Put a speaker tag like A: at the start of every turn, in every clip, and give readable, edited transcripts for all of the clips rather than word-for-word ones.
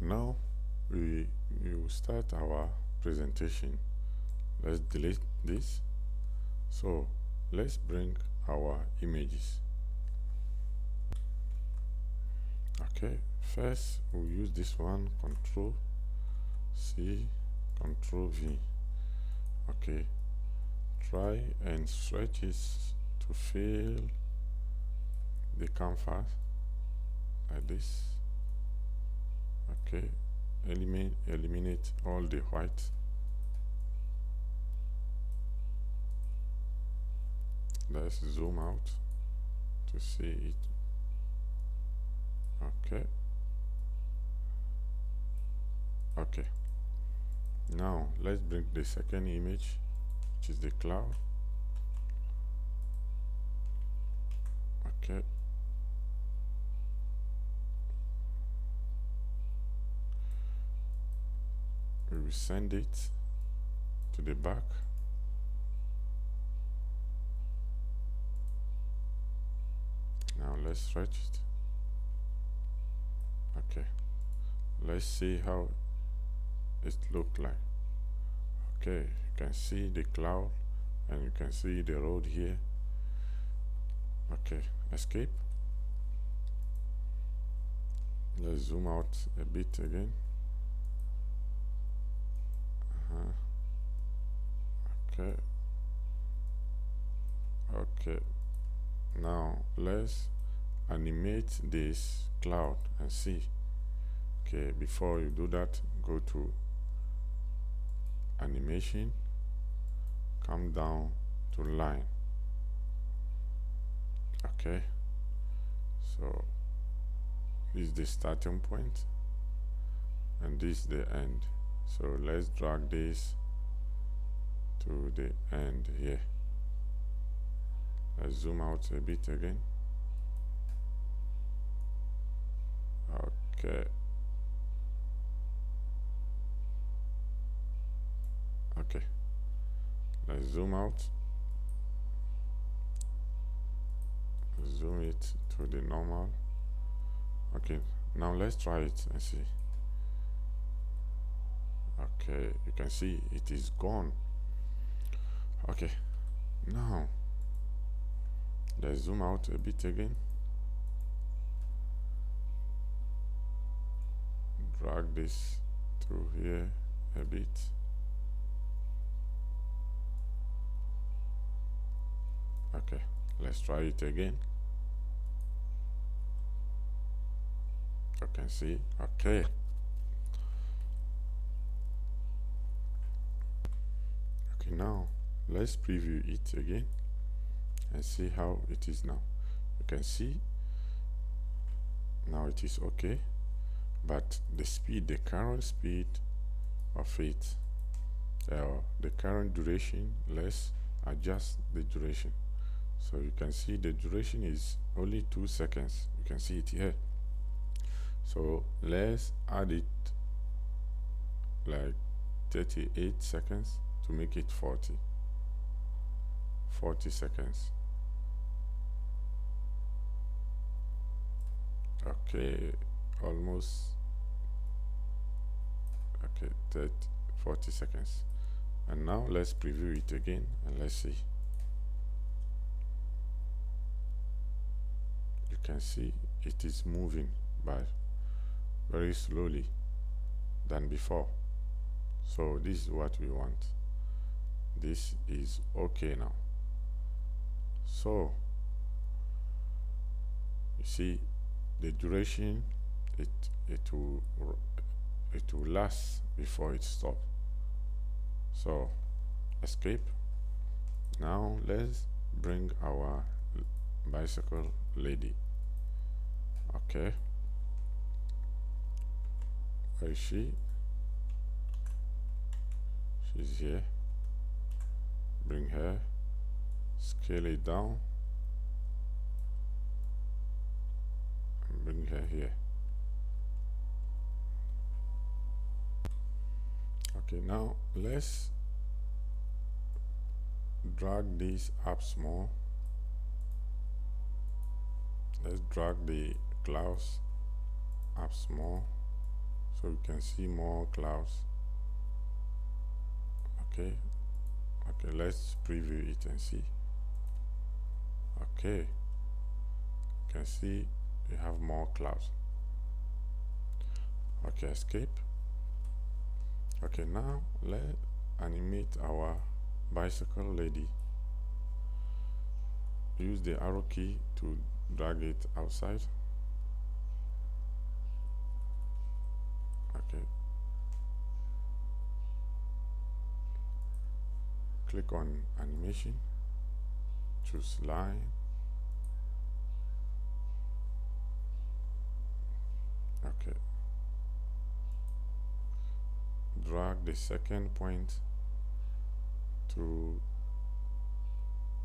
A: Now we will start our presentation. Let's delete this. So let's bring our images. Okay, first we'll use this one, Control C, Control V. Okay, try and stretch it to fill the canvas like this. Okay, eliminate all the white. Let's zoom out to see it. Okay, now let's bring the second image, which is the cloud. Okay, we will send it to the back. Now let's stretch it. Okay, let's see how it looked like. Okay, you can see the cloud and you can see the road here. Okay, escape. Let's zoom out a bit again. Okay, now let's animate this cloud and see. Okay, before you do that, go to animation, come down to line. Okay, so this is the starting point and this is the end. So let's drag this to the end here. Let's zoom out a bit again. Okay, let's zoom out, zoom it to the normal. Okay, now let's try it and see. Okay, you can see it is gone. Okay, now let's zoom out a bit again, drag this to here a bit. Okay, let's try it again. You can see. Okay, now let's preview it again and see how it is now. You can see now it is okay, but the speed, the current speed of it, the current duration, let's adjust the duration. So you can see the duration is only 2 seconds. You can see it here. So let's add it like 38 seconds to make it 40 seconds. Okay, almost. Okay, 40 seconds. And now let's preview it again and let's see. You can see it is moving by very slowly than before. So this is what we want. This is okay now. So you see the duration, it will last before it stops. So escape. Now let's bring our bicycle lady. Okay, where is she? She's here. Bring her, scale it down and bring her here. Okay, now let's drag this up small. Let's drag the clouds up small so we can see more clouds. Okay, let's preview it and see. Okay, you can see we have more clouds. Okay, escape. Okay, now let's animate our bicycle lady. Use the arrow key to drag it outside. Okay, click on animation, choose line, okay, drag the second point to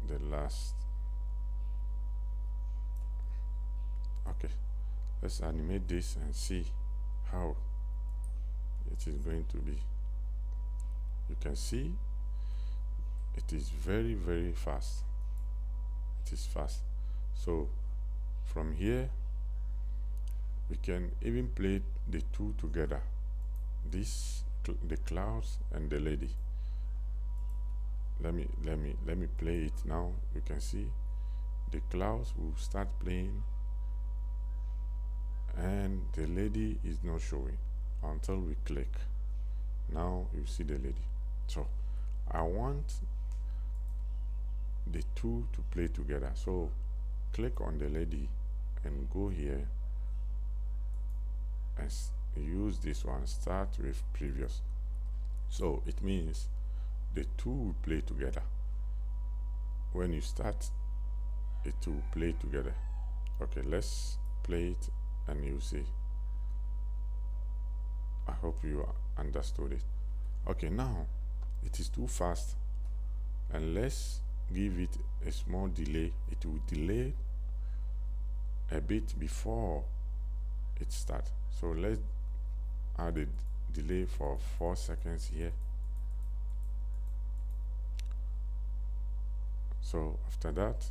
A: the last. Okay, let's animate this and see how it is going to be. You can see it is very, very fast. It is fast. So from here we can even play the two together, the clouds and the lady. Let me play it now. You can see the clouds will start playing and the lady is not showing until we click. Now you see the lady. So I want the two to play together, so click on the lady and go here and use this one, start with previous. So it means the two will play together. When you start, it will play together. Okay, let's play it and you see. I hope you understood it. Okay, now it is too fast, and let's give it a small delay. It will delay a bit before it starts. So let's add a delay for 4 seconds here. So after that,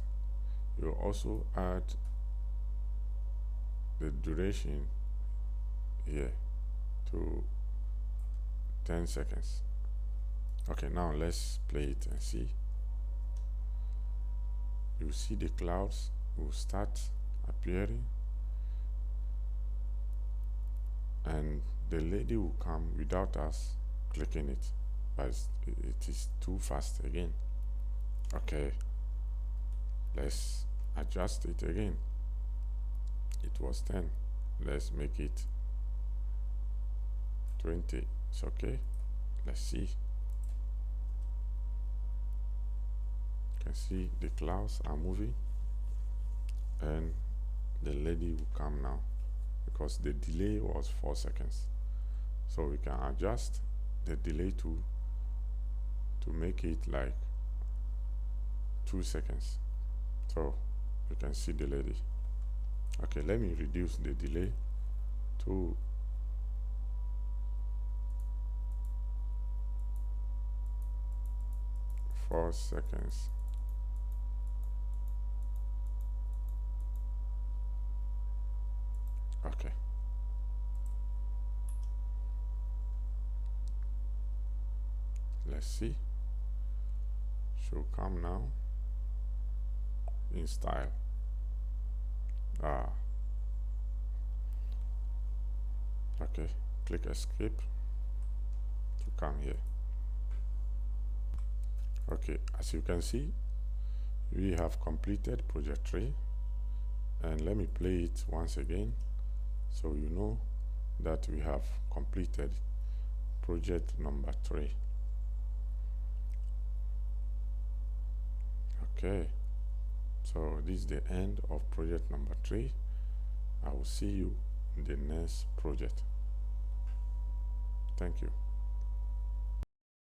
A: you also add the duration here to 10 seconds. Okay, now let's play it and see. You see the clouds will start appearing and the lady will come without us clicking it, but it is too fast again. Okay, let's adjust it again. It was 10, let's make it 20. It's okay. Let's see. You can see the clouds are moving and the lady will come now because the delay was 4 seconds. So we can adjust the delay to make it like 2 seconds, so you can see the lady. Okay, let me reduce the delay to 4 seconds. Okay, let's see. Should come now in style. Okay, click escape to come here. Okay, as you can see, we have completed project 3, and let me play it once again so you know that we have completed project number 3. Okay, so this is the end of project number 3. I will see you in the next project. Thank you.